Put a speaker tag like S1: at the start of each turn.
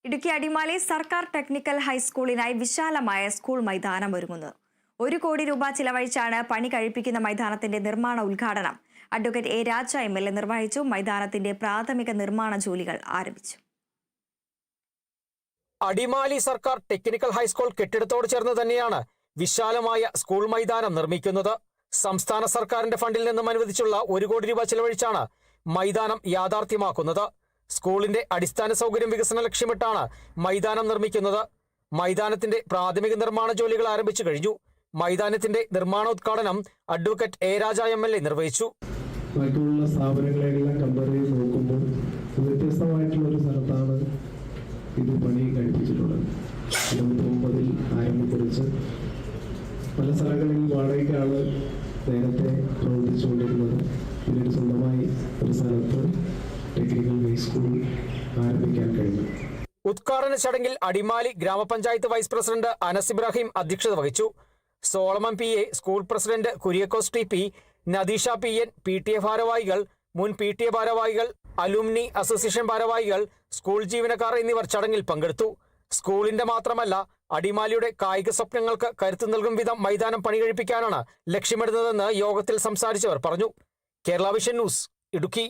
S1: ഇടുക്കി അടിമാലി സർക്കാർ ടെക്നിക്കൽ ഹൈസ്കൂളിനായി വിശാലമായ സ്കൂൾ മൈതാനം ഒരുങ്ങുന്നത്. 1 കോടി രൂപ ചിലവഴിച്ചാണ് പണി കഴിപ്പിക്കുന്ന മൈതാനത്തിന്റെ നിർമ്മാണ ഉദ്ഘാടനം അഡ്വക്കേറ്റ് എ രാജ MLA നിർവഹിച്ചു. മൈതാനത്തിന്റെ പ്രാഥമിക നിർമ്മാണ ജോലികൾ ആരംഭിച്ചു.
S2: അടിമാലി സർക്കാർ ടെക്നിക്കൽ ഹൈസ്കൂൾ കെട്ടിടത്തോട് ചേർന്ന് തന്നെയാണ് വിശാലമായ സ്കൂൾ മൈതാനം നിർമ്മിക്കുന്നത്. സംസ്ഥാന സർക്കാരിന്റെ ഫണ്ടിൽ നിന്നും അനുവദിച്ചുള്ള 1 കോടി രൂപ ചിലവഴിച്ചാണ് മൈതാനം യാഥാർത്ഥ്യമാക്കുന്നത്. സ്കൂളിന്റെ അടിസ്ഥാന സൗകര്യം വികസന ലക്ഷ്യമിട്ടാണ് മൈതാനം നിർമ്മിക്കുന്നത്. മൈതാനത്തിന്റെ പ്രാഥമിക നിർമ്മാണ ജോലികൾ ആരംഭിച്ചു കഴിഞ്ഞു. മൈതാനത്തിന്റെ നിർമ്മാണോദ്ഘാടനം അഡ്വക്കേറ്റ് എ രാജ MLA നിർവഹിച്ചു.
S3: ബാക്കിയുള്ള സ്ഥാപനങ്ങളെല്ലാം കമ്പയർ ചെയ്ത് നോക്കുമ്പോൾ വ്യത്യസ്തമായിട്ടുള്ള ഒരു സ്ഥലത്താണ് ഇത് പണി കഴിപ്പിച്ചിട്ടുള്ളത്. 2009 ആരംഭം കുറിച്ച് പല സ്ഥലങ്ങളിൽ വാടകയ്ക്കാണ് നേരത്തെ പ്രവർത്തിച്ചുകൊണ്ടിരുന്നത്. പിന്നീട് സ്വന്തമായി ഒരു സ്ഥലത്ത് ടെക്നിക്കൽ ഹൈസ്കൂൾ ആരംഭിക്കാൻ കഴിഞ്ഞു.
S2: ഉദ്ഘാടന ചടങ്ങിൽ അടിമാലി ഗ്രാമപഞ്ചായത്ത് വൈസ് പ്രസിഡന്റ് അനസ് ഇബ്രാഹിം അധ്യക്ഷത വഹിച്ചു. Solomon PA, school president Kuriakose TP, Nadeesha PN, PTA ഭാരവാഹികൾ, മുൻ PTA ഭാരവാഹികൾ, അലുമിനി അസോസിയേഷൻ ഭാരവാഹികൾ, സ്കൂൾ ജീവനക്കാർ എന്നിവർ ചടങ്ങിൽ പങ്കെടുത്തു. സ്കൂളിന്റെ മാത്രമല്ല അടിമാലിയുടെ കായിക സ്വപ്നങ്ങൾക്ക് കരുത്തു നൽകും വിധം മൈതാനം പണി കഴിപ്പിക്കാനാണ് ലക്ഷ്യമിടുന്നതെന്ന് യോഗത്തിൽ സംസാരിച്ചവർ പറഞ്ഞു. Kerala vision news, Idukki.